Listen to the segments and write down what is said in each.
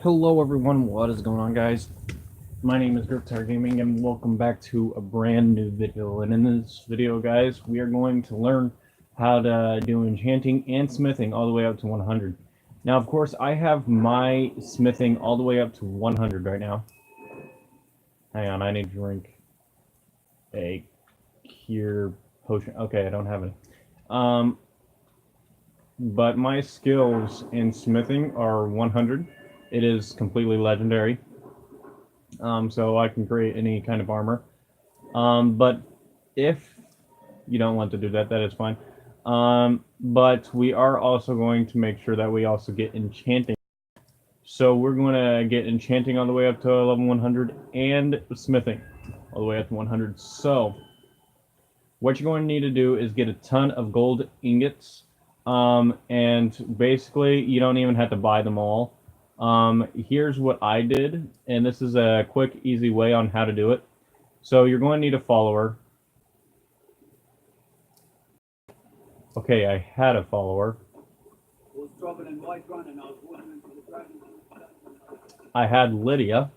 Hello everyone, what is going on guys? My name is Griptar Gaming and welcome back to a brand new video. And in this video guys, we are going to learn how to do enchanting and smithing all the way up to 100. Now of course I have my smithing all the way up to 100 right now. Hang on, I need to drink a cure potion. Okay, I don't have it. But my skills in smithing are 100. It is completely legendary. So I can create any kind of armor. But if you don't want to do that, that is fine. But we are also going to make sure that we also get enchanting. So we're going to get enchanting all the way up to level 100 and smithing all the way up to 100. So what you're going to need to do is get a ton of gold ingots. And basically, you don't even have to buy them all. Here's what I did, and this is a quick, easy way on how to do it. So you're going to need a follower. Okay, I had a follower. I had Lydia.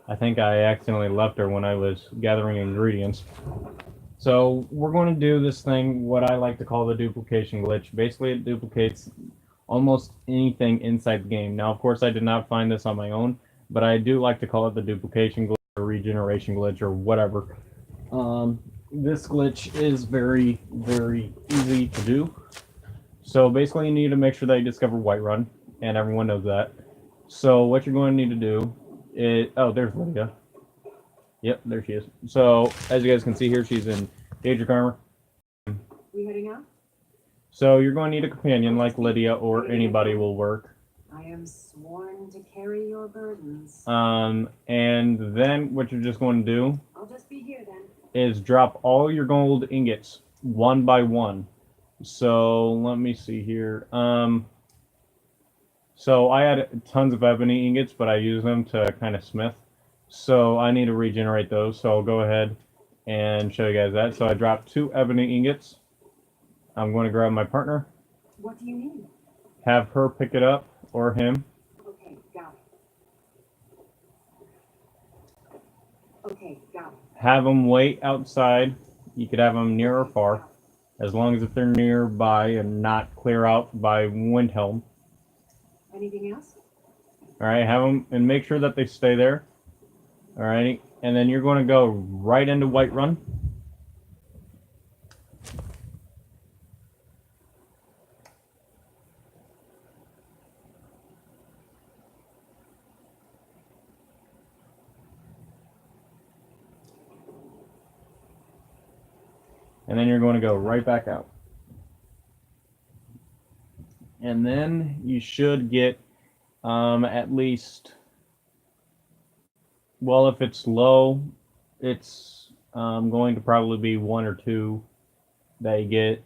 I think I accidentally left her when I was gathering ingredients. So we're going to do this thing, what I like to call the duplication glitch. Basically, it duplicates almost anything inside the game. Now, of course, I did not find this on my own, but I do like to call it the duplication glitch or regeneration glitch or whatever. This glitch is very, very easy to do. So basically, you need to make sure that you discover Whiterun, and everyone knows that. So what you're going to need to do is... Oh, there's Lydia. Yep, there she is. So, as you guys can see here, she's in Daedric armor. We heading out? So you're going to need a companion like Lydia or anybody will work. I am sworn to carry your burdens. And then what you're just going to do I'll just be here then. is drop all your gold ingots one by one. So let me see here. So I had tons of ebony ingots, but I use them to kind of smith. So I need to regenerate those. So I'll go ahead and show you guys that. So I dropped 2 ebony ingots. I'm going to grab my partner. What do you need? Have her pick it up, or him. Okay, got it. Okay, got it. Have them wait outside. You could have them near or far, as long as if they're nearby and not clear out by Windhelm. Anything else? All right, have them and make sure that they stay there. All right, and then you're going to go right into Whiterun. And then you're going to go right back out. And then you should get at least, well, if it's low, it's going to probably be 1 or 2 that you get.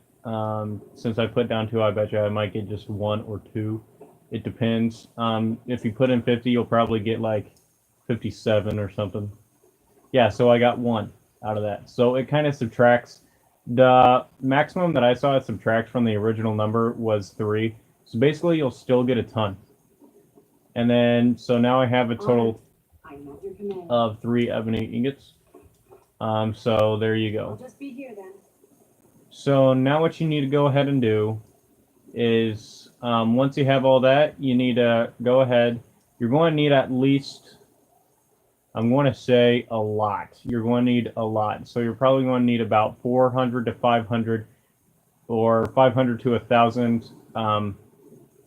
Since I put down 2, I bet you I might get just 1 or 2. It depends. If you put in 50, you'll probably get like 57 or something. Yeah, so I got 1 out of that. So it kind of subtracts. The maximum that I saw it subtract from the original number was 3. So basically, you'll still get a ton. And then, so now I have a total of 3 ebony ingots. So there you go. I'll just be here then. So now what you need to go ahead and do is, once you have all that, you need to go ahead. You're going to need at least, I'm going to say a lot. You're going to need a lot. So you're probably going to need about 400 to 500 or 500 to 1,000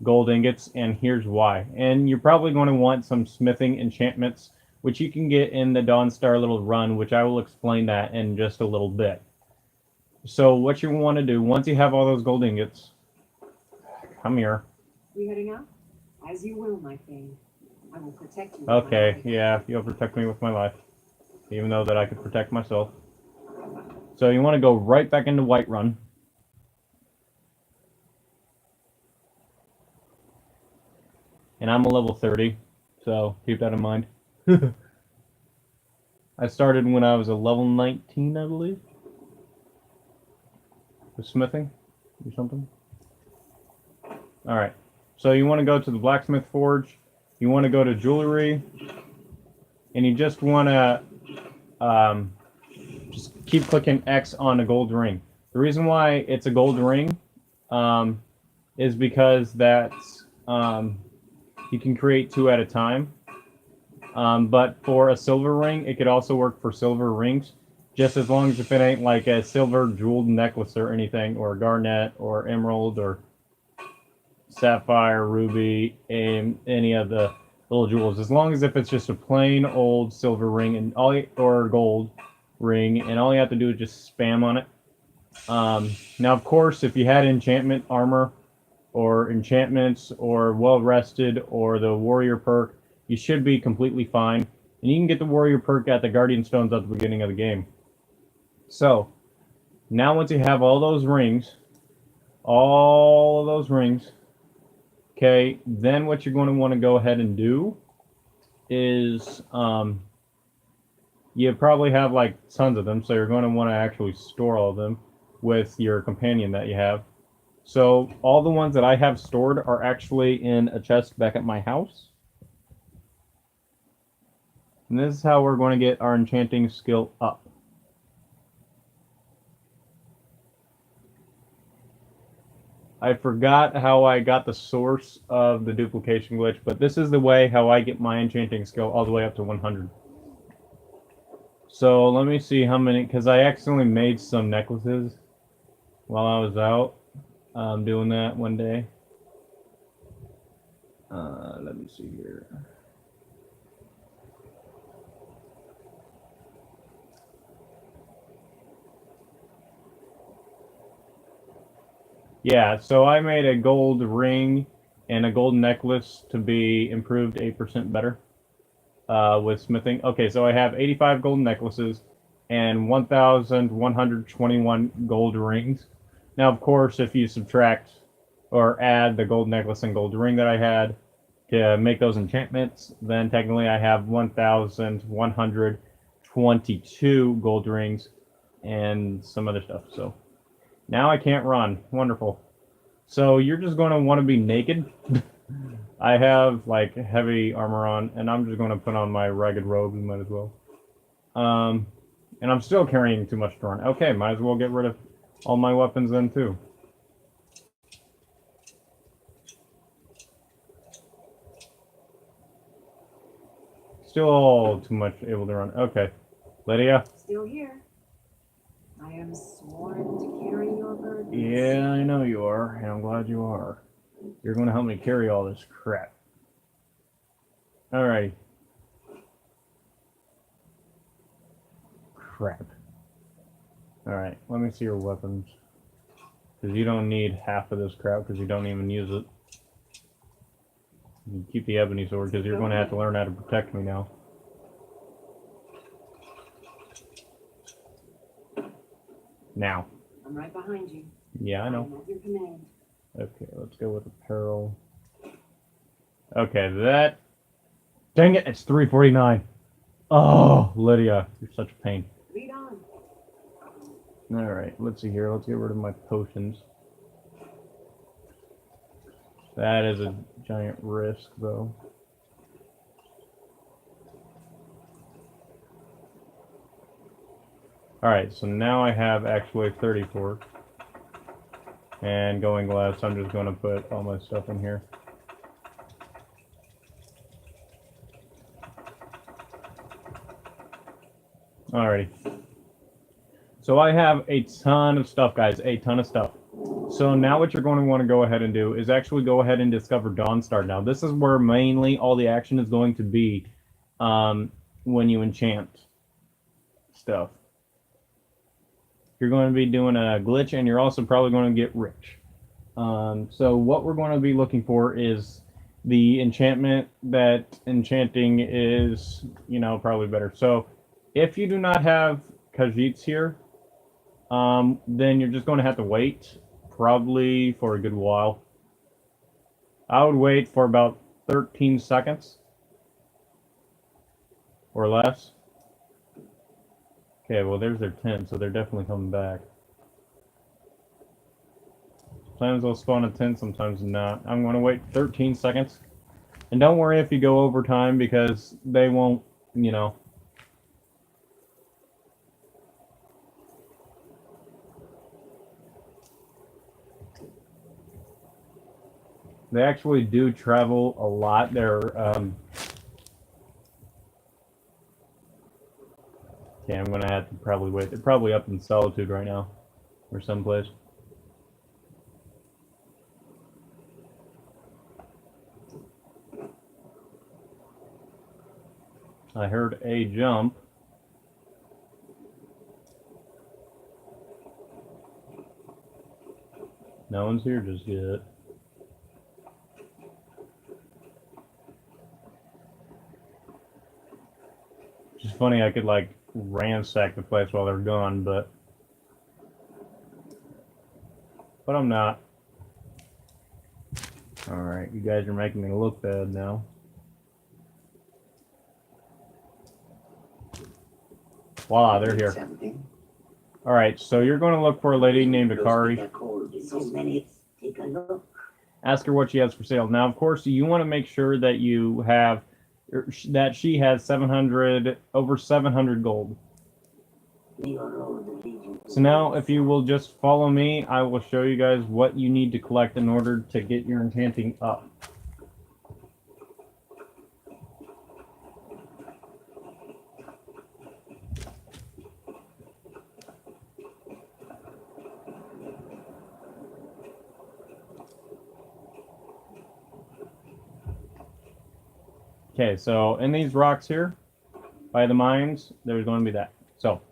gold ingots, and here's why. And you're probably going to want some smithing enchantments, which you can get in the Dawnstar little run, which I will explain that in just a little bit. So what you want to do, once you have all those gold ingots, come here. We heading out? As you will, my king. I will protect you. Okay, yeah, you'll protect me with my life, even though that I could protect myself. So you want to go right back into Whiterun. And I'm a level 30, so keep that in mind. I started when I was a level 19, I believe. With smithing or something. Alright, so you want to go to the Blacksmith Forge. you want to go to jewelry, and you just want to just keep clicking X on a gold ring. The reason why it's a gold ring is because that's you can create 2 at a time. But for a silver ring, it could also work for silver rings, just as long as if it ain't like a silver jeweled necklace or anything, or garnet, or emerald, or sapphire, ruby, and any of the little jewels. As long as if it's just a plain old silver ring and or gold ring, and all you have to do is just spam on it. Now, of course, if you had enchantment armor, or enchantments, or well rested, or the warrior perk, you should be completely fine. And you can get the warrior perk at the guardian stones at the beginning of the game. So now once you have all those rings, okay, then what you're going to want to go ahead and do is you probably have like tons of them, so you're going to want to actually store all of them with your companion that you have. So all the ones that I have stored are actually in a chest back at my house. And this is how we're going to get our enchanting skill up. I forgot how I got the source of the duplication glitch, but this is the way how I get my enchanting skill all the way up to 100. So let me see how many, because I accidentally made some necklaces while I was out doing that one day. Let me see here. Yeah, so I made a gold ring and a gold necklace to be improved 8% better with smithing. Okay, so I have 85 gold necklaces and 1,121 gold rings. Now, of course, if you subtract or add the gold necklace and gold ring that I had to make those enchantments, then technically I have 1,122 gold rings and some other stuff. So now I can't run. Wonderful. So you're just going to want to be naked. I have like heavy armor on, and I'm just going to put on my ragged robes. Might as well. And I'm still carrying too much to run. Okay, might as well get rid of all my weapons then too. Still too much able to run. Okay, Lydia. Still here. I am sworn to carry your burden. Yeah, I know you are, and I'm glad you are. You're going to help me carry all this crap. Alrighty. Crap. Alright, let me see your weapons. Because you don't need half of this crap because you don't even use it. You keep the ebony sword because you're going to have to learn how to protect me now. Now. I'm right behind you. Yeah, I know. I'm at your command. Okay, let's go with apparel. Okay, that... Dang it, it's 349. Oh, Lydia, you're such a pain. Lead on. Alright, let's see here. Let's get rid of my potions. That is a giant risk, though. Alright, so now I have actually 34. And going glass, I'm just going to put all my stuff in here. Alrighty. So I have a ton of stuff, guys. A ton of stuff. So now what you're going to want to go ahead and do is actually go ahead and discover Dawnstar. Now, this is where mainly all the action is going to be when you enchant stuff. You're going to be doing a glitch, and you're also probably going to get rich. So what we're going to be looking for is the enchantment that enchanting is, you know, probably better. So if you do not have Khajiits here, then you're just going to have to wait probably for a good while. I would wait for about 13 seconds or less. Okay, well there's their tent, so they're definitely coming back. Sometimes they'll spawn a tent, sometimes not. I'm going to wait 13 seconds. And don't worry if you go over time, because they won't, you know. They actually do travel a lot. They're, okay, I'm gonna have to probably wait. They're probably up in Solitude right now, or someplace. I heard a jump. No one's here just yet. It's just funny, I could like ransack the place while they're gone, but I'm not. Alright, you guys are making me look bad now. Voila, they're here. Alright, so you're going to look for a lady named Kari. Take a look. Ask her what she has for sale. Now, of course, you want to make sure that you have, that she has 700, over 700 gold. So now, if you will just follow me, I will show you guys what you need to collect in order to get your enchanting up. Okay, so in these rocks here, by the mines, there's going to be that. So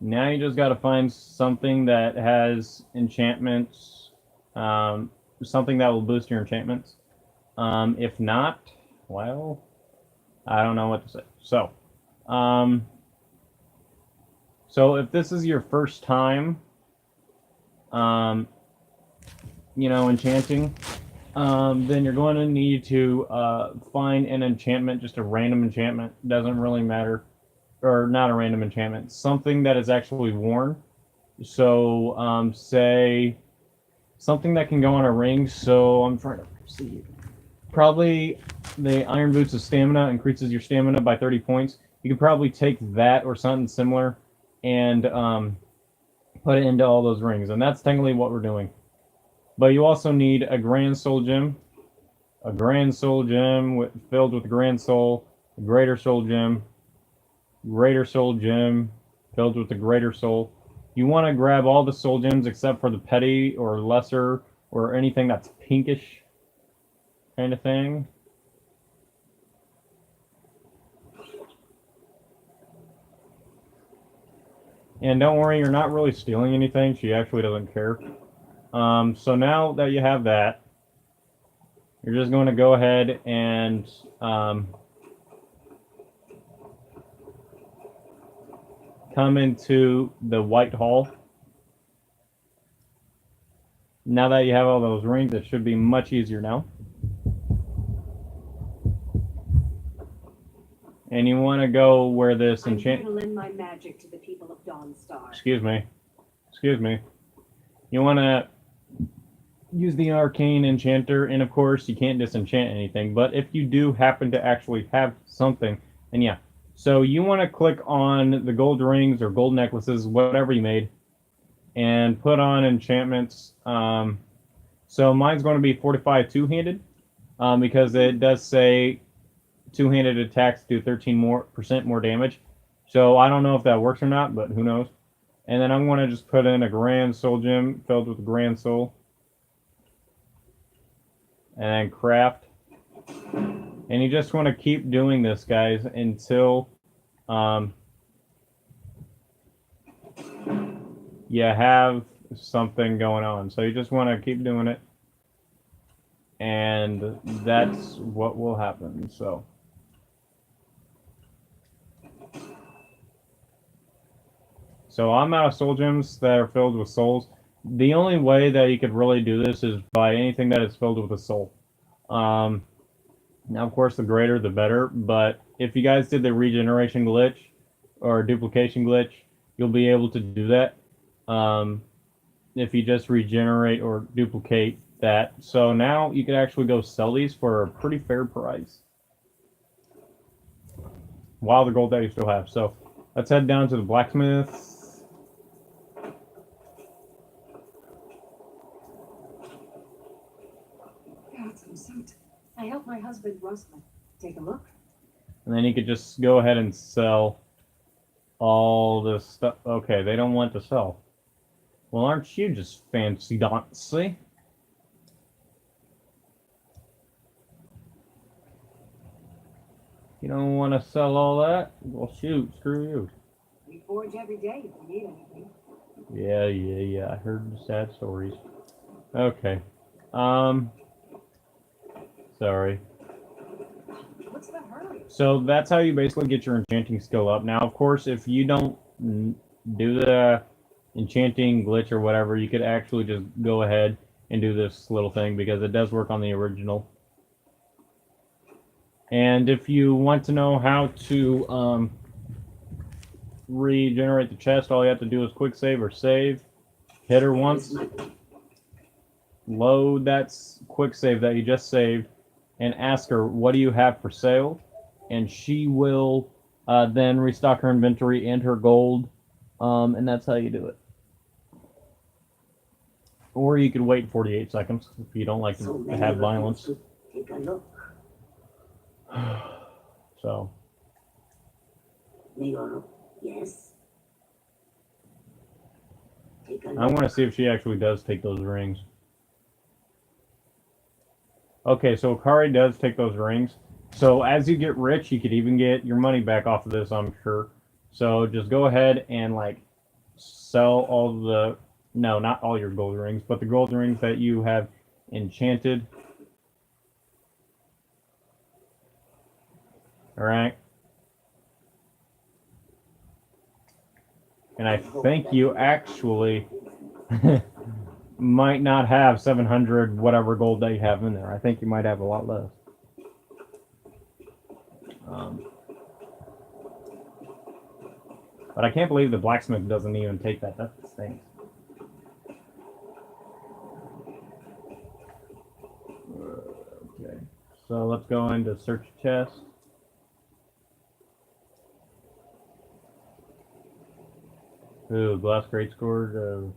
now you just got to find something that has enchantments, something that will boost your enchantments. If not, well, I don't know what to say. So, so if this is your first time, you know, enchanting, then you're going to need to find an enchantment, just a random enchantment. Doesn't really matter. Or not a random enchantment. Something that is actually worn. So, say something that can go on a ring. So I'm trying to see. Probably the Iron Boots of Stamina increases your stamina by 30 points. You could probably take that or something similar and put it into all those rings. And that's technically what we're doing. But you also need a Grand Soul Gem. A Grand Soul Gem filled with Grand Soul. A Greater Soul Gem. Greater Soul Gem filled with the Greater Soul. You want to grab all the Soul Gems except for the Petty or Lesser or anything that's pinkish kind of thing. And don't worry, you're not really stealing anything. She actually doesn't care. So now that you have that, you're just going to go ahead and come into the White Hall. Now that you have all those rings, it should be much easier now. And you want to go where this enchant. I'm going to lend my magic to the people of Dawnstar. Excuse me. Excuse me. You want to use the arcane enchanter, and of course you can't disenchant anything, but if you do happen to actually have something, then yeah. So you want to click on the gold rings or gold necklaces, whatever you made, and put on enchantments. So mine's going to be fortified two-handed, because it does say two-handed attacks do 13% more damage. So I don't know if that works or not, but who knows. And then I'm going to just put in a Grand Soul Gem filled with Grand Soul. And then craft. And you just want to keep doing this, guys, until you have something going on. So you just want to keep doing it. And that's what will happen. So I'm out of soul gems that are filled with souls. The only way that you could really do this is by anything that is filled with a soul. Now, of course, the greater, the better. But if you guys did the regeneration glitch or duplication glitch, you'll be able to do that. If you just regenerate or duplicate that. So now you could actually go sell these for a pretty fair price. While the gold that you still have. So let's head down to the blacksmith. God, I'm soaked. I helped my husband rustle. Take a look. And then you could just go ahead and sell all this stuff. Okay, they don't want to sell. Well, aren't you just fancy dancy? You don't want to sell all that? Well, shoot, screw you. We forge every day if we need anything. Yeah. I heard the sad stories. Okay. Sorry. What's the hurry? So that's how you basically get your enchanting skill up. Now, of course, if you don't do the enchanting glitch or whatever, you could actually just go ahead and do this little thing because it does work on the original. And if you want to know how to regenerate the chest, all you have to do is quick save or save, hit her once, load that quick save that you just saved, and ask her, what do you have for sale? And she will then restock her inventory and her gold, and that's how you do it. Or you could wait 48 seconds if you don't like to have violence. Take a look. So. Yes. Take a look. I want to see if she actually does take those rings. Okay, so Kari does take those rings. So as you get rich, you could even get your money back off of this, I'm sure. So just go ahead and like sell all the, no, not all your gold rings, but the gold rings that you have enchanted. All right. And I think you actually might not have 700 whatever gold that you have in there. I think you might have a lot less. But I can't believe the blacksmith doesn't even take that. That stinks. Okay. So let's go into search chest. Ooh, glass crate scored.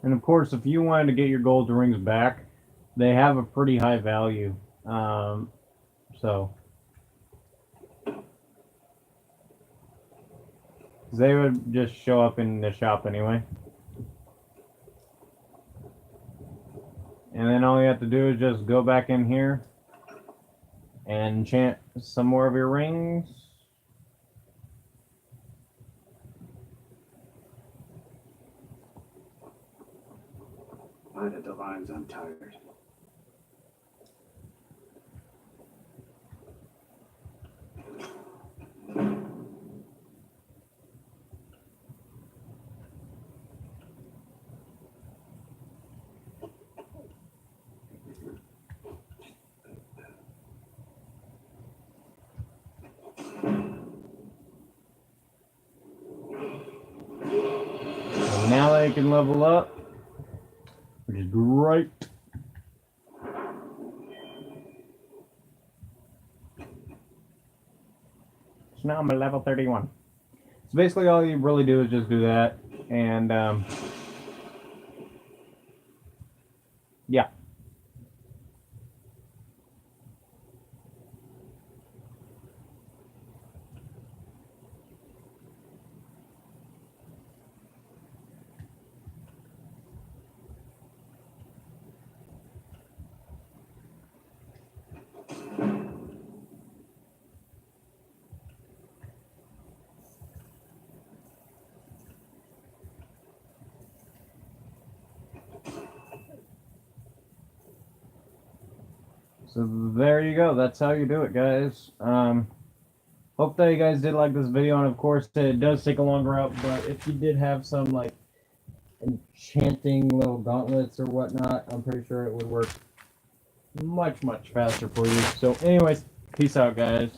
And of course, if you wanted to get your gold rings back, they have a pretty high value. So they would just show up in the shop anyway. And then all you have to do is just go back in here and enchant some more of your rings. Light at the lines, I'm tired. And now they can level up, which is great. So now I'm at level 31. So basically all you really do is just do that, and yeah. So there you go. That's how you do it, guys. Hope that you guys did like this video, and of course it does take a longer route, but if you did have some like enchanting little gauntlets or whatnot, I'm pretty sure it would work much faster for you. So anyways, peace out, guys.